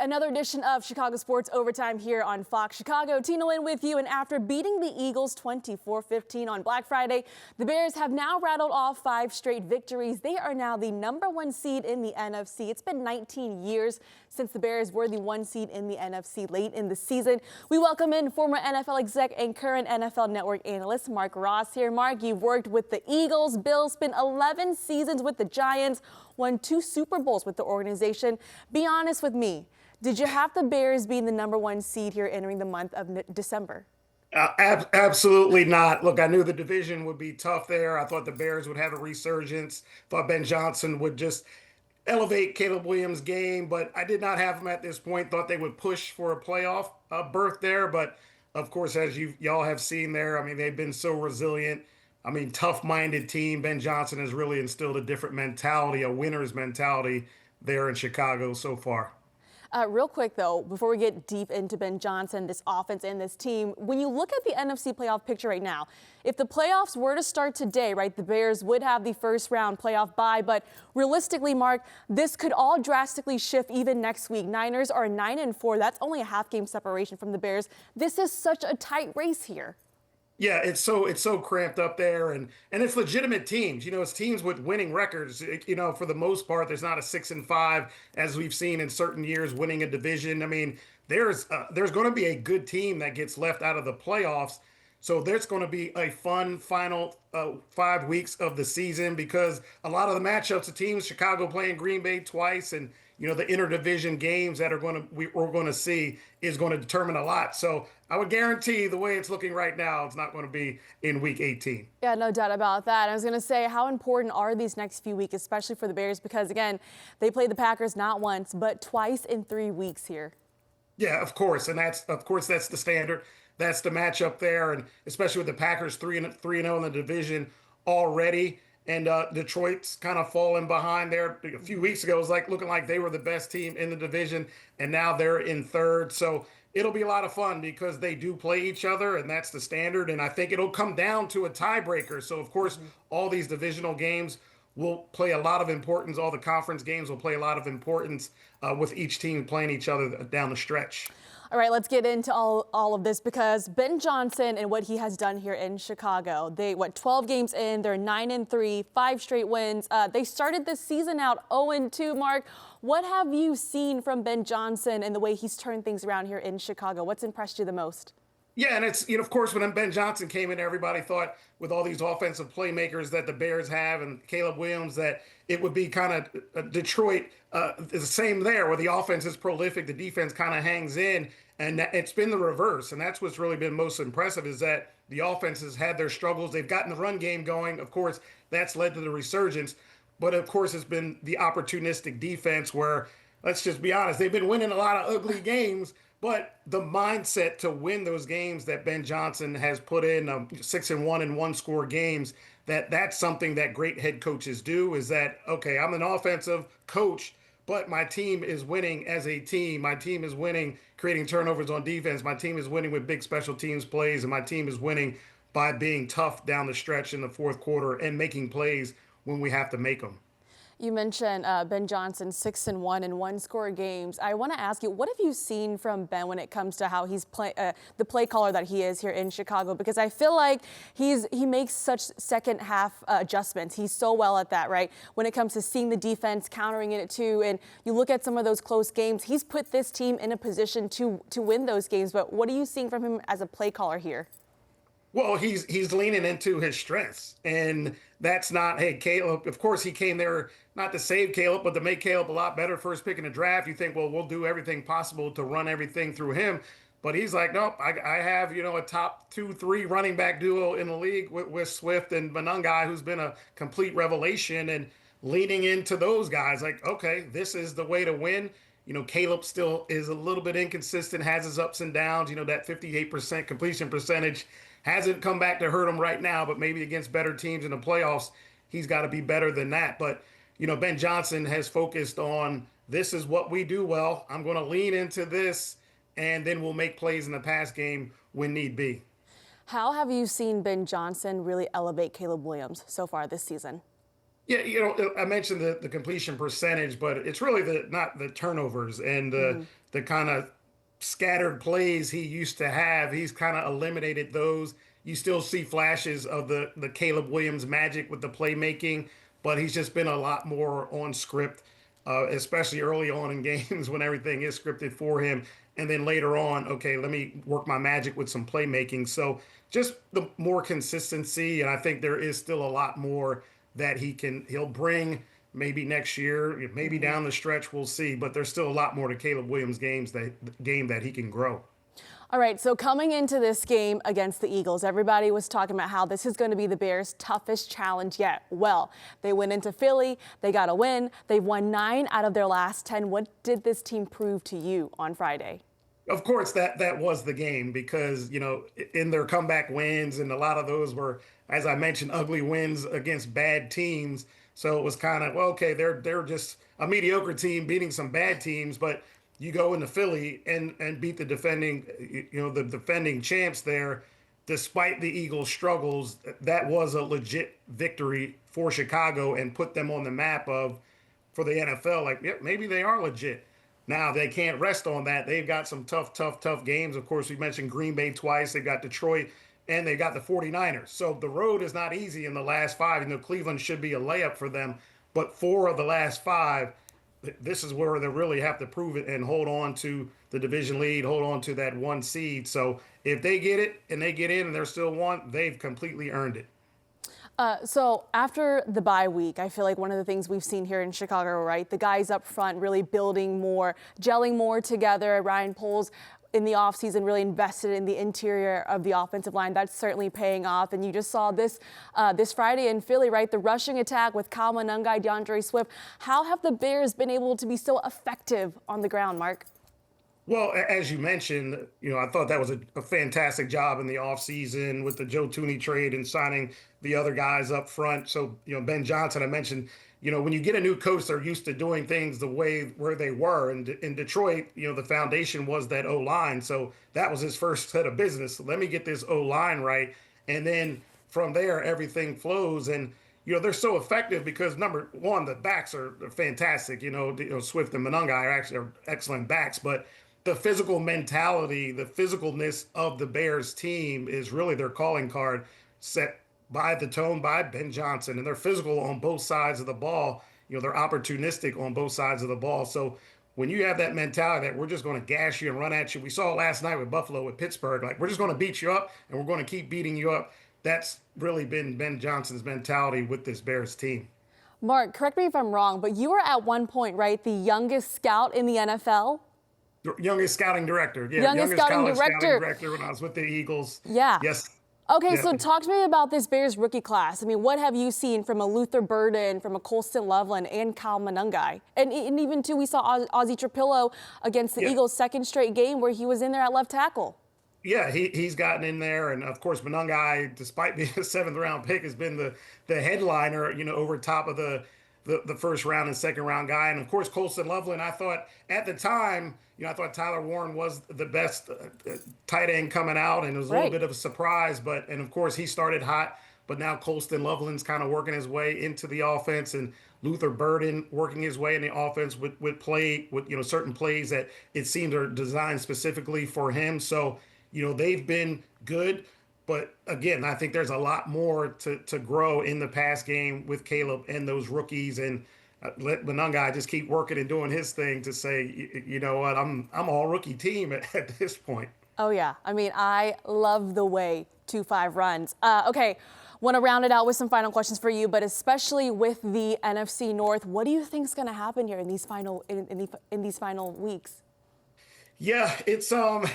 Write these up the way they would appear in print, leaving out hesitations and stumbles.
Another edition of Chicago Sports Overtime here on Fox Chicago. Tina Nguyen with you, and after beating the Eagles 24-15 on Black Friday, the Bears have now rattled off 5 straight victories. They are now the #1 seed in the NFC. It's been 19 years since the Bears were the 1 seed in the NFC late in the season. We welcome in former NFL exec and current NFL Network analyst Marc Ross here. Marc, you've worked with the Eagles, Bills, spent 11 seasons with the Giants, won 2 Super Bowls with the organization. Be honest with me. Did you have the Bears being the #1 seed here entering the month of December? Absolutely not. Look, I knew the division would be tough there. I thought the Bears would have a resurgence. Thought Ben Johnson would just elevate Caleb Williams' game, but I did not have him at this point. Thought they would push for a playoff berth there, but of course, as y'all have seen there, I mean, they've been so resilient. I mean, tough-minded team. Ben Johnson has really instilled a different mentality, a winner's mentality there in Chicago so far. Real quick, though, before we get deep into Ben Johnson, this offense and this team, when you look at the NFC playoff picture right now, if the playoffs were to start today, right, the Bears would have the first round playoff bye. But realistically, Marc, this could all drastically shift even next week. Niners are 9-4. That's only a half game separation from the Bears. This is such a tight race here. Yeah, it's so cramped up there, and it's legitimate teams. You know, it's teams with winning records. You know, for the most part, there's not a 6-5 as we've seen in certain years winning a division. I mean, there's going to be a good team that gets left out of the playoffs. So there's going to be a fun final 5 weeks of the season because a lot of the matchups of teams, Chicago playing Green Bay twice, and you know the interdivision games that we're going to see is going to determine a lot. So I would guarantee the way it's looking right now, it's not going to be in week 18. Yeah, no doubt about that. I was going to say, how important are these next few weeks, especially for the Bears? Because again, they played the Packers not once, but twice in 3 weeks here. Yeah, of course, and that's the standard. That's the matchup there, and especially with the Packers 3-0 in the division already, and Detroit's kind of falling behind there. A few weeks ago, it was like looking like they were the best team in the division, and now they're in third. So it'll be a lot of fun because they do play each other, and that's the standard. And I think it'll come down to a tiebreaker. So of course, all these divisional games will play a lot of importance. All the conference games will play a lot of importance with each team playing each other down the stretch. All right, let's get into all of this because Ben Johnson and what he has done here in Chicago. They went 12 games in, they're 9-3, 5 straight wins. They started this season out 0-2, Marc. What have you seen from Ben Johnson and the way he's turned things around here in Chicago? What's impressed you the most? Yeah, and it's, you know, of course, when Ben Johnson came in, everybody thought with all these offensive playmakers that the Bears have and Caleb Williams that it would be kind of Detroit the same there where the offense is prolific, the defense kind of hangs in, and it's been the reverse. And that's what's really been most impressive is that the offense has had their struggles. They've gotten the run game going. Of course, that's led to the resurgence. But, of course, it's been the opportunistic defense where, let's just be honest, they've been winning a lot of ugly games. But the mindset to win those games that Ben Johnson has put in 6-1 and 1-score games, that's something that great head coaches do is that, okay, I'm an offensive coach, but my team is winning as a team. My team is winning, creating turnovers on defense. My team is winning with big special teams plays, and my team is winning by being tough down the stretch in the fourth quarter and making plays when we have to make them. You mentioned Ben Johnson, 6-1 in 1-score games. I want to ask you, what have you seen from Ben when it comes to how he's the play caller that he is here in Chicago? Because I feel like he makes such second half adjustments. He's so well at that, right? When it comes to seeing the defense, countering it too, and you look at some of those close games, he's put this team in a position to win those games. But what are you seeing from him as a play caller here? Well, he's leaning into his strengths, and that's not, hey, Caleb. Of course, he came there not to save Caleb, but to make Caleb a lot better. First pick in the draft, you think, well, we'll do everything possible to run everything through him. But he's like, nope, I have, you know, a top 2-3 running back duo in the league with Swift and Benungai, who's been a complete revelation, and leaning into those guys. Like, okay, this is the way to win. You know, Caleb still is a little bit inconsistent, has his ups and downs. You know, that 58% completion percentage hasn't come back to hurt him right now, but maybe against better teams in the playoffs, he's got to be better than that. But, you know, Ben Johnson has focused on this is what we do well. I'm going to lean into this, and then we'll make plays in the pass game when need be. How have you seen Ben Johnson really elevate Caleb Williams so far this season? Yeah, I mentioned the completion percentage, but it's really the not the turnovers and the kind of scattered plays he used to have. He's kind of eliminated those. You still see flashes of the Caleb Williams magic with the playmaking, but he's just been a lot more on script, especially early on in games when everything is scripted for him. And then later on, okay, let me work my magic with some playmaking. So just the more consistency, and I think there is still a lot more that he'll bring maybe next year, maybe Mhm. down the stretch, we'll see. But there's still a lot more to Caleb Williams game that he can grow. All right, so coming into this game against the Eagles, everybody was talking about how this is going to be the Bears' toughest challenge yet. Well, they went into Philly, they got a win, they've won 9 out of their last 10. What did this team prove to you on Friday? Of course, that was the game because in their comeback wins, and a lot of those were, as I mentioned, ugly wins against bad teams. So it was kind of, well, okay, they're just a mediocre team beating some bad teams, but you go into Philly and beat the defending champs there, despite the Eagles' struggles. That was a legit victory for Chicago and put them on the map of for the NFL. Like, yep, maybe they are legit. Now they can't rest on that. They've got some tough games. Of course, we mentioned Green Bay twice. They've got Detroit and they got the 49ers. So the road is not easy in the last five. Cleveland should be a layup for them. But four of the last five, this is where they really have to prove it and hold on to the division lead, hold on to that one seed. So if they get it and they get in and they're still one, they've completely earned it. So after the bye week, I feel like one of the things we've seen here in Chicago, right? The guys up front really building more, gelling more together. Ryan Poles in the offseason really invested in the interior of the offensive line. That's certainly paying off. And you just saw this this Friday in Philly, right? The rushing attack with Kyle Monangai, DeAndre Swift. How have the Bears been able to be so effective on the ground, Mark? Well, as you mentioned, I thought that was a fantastic job in the offseason with the Joe Tooney trade and signing the other guys up front. So, Ben Johnson, I mentioned, when you get a new coach, they're used to doing things the way where they were. And in Detroit, the foundation was that O line. So that was his first set of business. Let me get this O line right. And then from there, everything flows. And, they're so effective because number one, the backs are fantastic. Swift and Monangai are excellent backs, but the physical mentality, the physicalness of the Bears team is really their calling card, set by the tone by Ben Johnson. And they're physical on both sides of the ball. They're opportunistic on both sides of the ball. So when you have that mentality that we're just going to gash you and run at you, we saw it last night with Buffalo, with Pittsburgh, like we're just going to beat you up and we're going to keep beating you up. That's really been Ben Johnson's mentality with this Bears team. Mark, correct me if I'm wrong, but you were at one point, right, the youngest scout in the NFL? Youngest scouting director. Yeah, Youngest scouting college director. scouting director when I was with the Eagles. Yeah. Yes. Okay, Yeah. so talk to me about this Bears rookie class. I mean, what have you seen from a Luther Burden, from a Colston Loveland, and Kyle Monangai? And even, too, we saw Ozzie Trapillo against the Yeah. Eagles' second straight game where he was in there at left tackle. Yeah, he's gotten in there, and of course, Monangai, despite being a seventh round pick, has been the headliner, over top of the first round and second round guy. And of course, Colston Loveland, I thought at the time, I thought Tyler Warren was the best tight end coming out, and it was a little bit of a surprise. And of course, he started hot, but now Colston Loveland's kind of working his way into the offense, and Luther Burden working his way in the offense with certain plays that it seemed are designed specifically for him. So they've been good. But again, I think there's a lot more to grow in the pass game with Caleb and those rookies, and let Monangai just keep working and doing his thing to say, you know what, I'm all rookie team at this point. Oh, yeah. I mean, I love the way 2-5 runs. Okay, want to round it out with some final questions for you, but especially with the NFC North, what do you think is going to happen here in these final in these final weeks? Yeah, it's I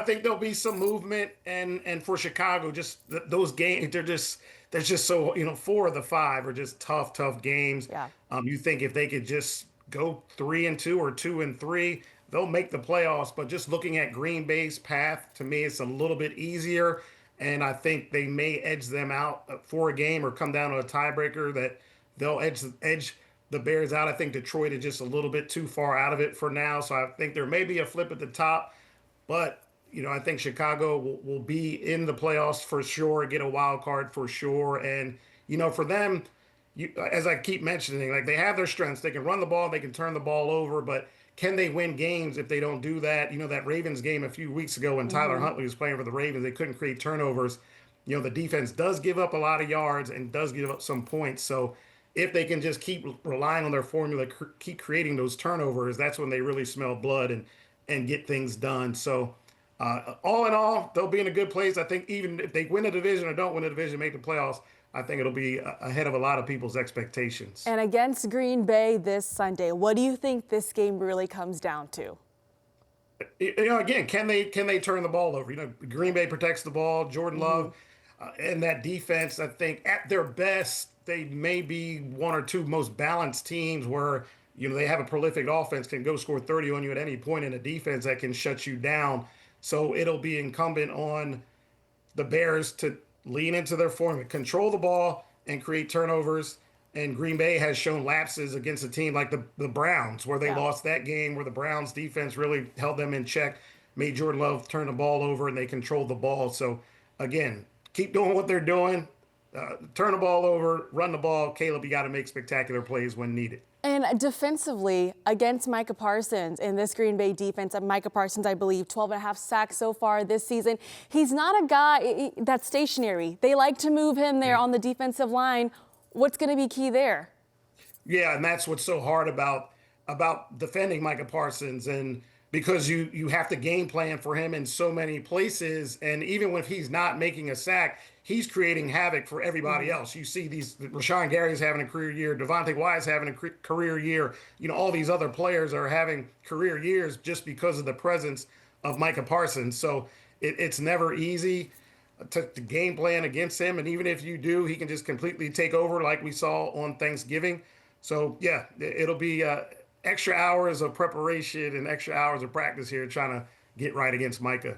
think there'll be some movement, and for Chicago, just those games, they're just so, four of the five are just tough games. Yeah. You think if they could just go 3-2 or 2-3, they'll make the playoffs. But just looking at Green Bay's path, to me, it's a little bit easier, and I think they may edge them out for a game or come down to a tiebreaker that they'll edge the Bears out. I think Detroit is just a little bit too far out of it for now. So I think there may be a flip at the top, but I think Chicago will be in the playoffs for sure, get a wild card for sure. And for them, as I keep mentioning, like they have their strengths. They can run the ball, they can turn the ball over, but can they win games if they don't do that? That Ravens game a few weeks ago when Tyler Huntley was playing for the Ravens, they couldn't create turnovers. The defense does give up a lot of yards and does give up some points. So if they can just keep relying on their formula, keep creating those turnovers, that's when they really smell blood and get things done. So all in all, they'll be in a good place. I think even if they win a division or don't win a division, make the playoffs, I think it'll be ahead of a lot of people's expectations. And against Green Bay this Sunday, what do you think this game really comes down to? Again, can they turn the ball over? Green Bay protects the ball. Jordan Love and that defense, I think at their best, they may be one or two most balanced teams where they have a prolific offense, can go score 30 on you at any point, in a defense that can shut you down. So it'll be incumbent on the Bears to lean into their formula, control the ball, and create turnovers. And Green Bay has shown lapses against a team like the Browns, where they lost that game, where the Browns defense really held them in check, made Jordan Love turn the ball over, and they controlled the ball. So again, keep doing what they're doing. Turn the ball over, run the ball. Caleb, you got to make spectacular plays when needed. And defensively, against Micah Parsons in this Green Bay defense, Micah Parsons, I believe, 12.5 sacks so far this season. He's not a guy that's stationary. They like to move him there on the defensive line. What's going to be key there? Yeah, and that's what's so hard about defending Micah Parsons, and because you have to game plan for him in so many places, and even when he's not making a sack, he's creating havoc for everybody else. You see Rashawn Gary's having a career year, Devontae Wyatt's having a career year. All these other players are having career years just because of the presence of Micah Parsons. So it's never easy to game plan against him, and even if you do, he can just completely take over like we saw on Thanksgiving. So yeah, it'll be extra hours of preparation and extra hours of practice here trying to get right against Micah.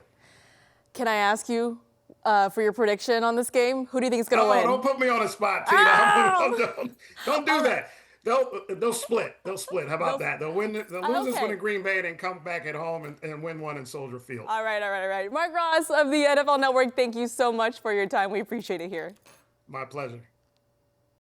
Can I ask you for your prediction on this game? Who do you think is going to win? Don't put me on the spot, Tina. Oh! Don't do that. They'll split. They'll split. How about that? They'll win. They'll lose this one in Green Bay, and then come back at home and win one in Soldier Field. All right. Marc Ross of the NFL Network, thank you so much for your time. We appreciate it here. My pleasure.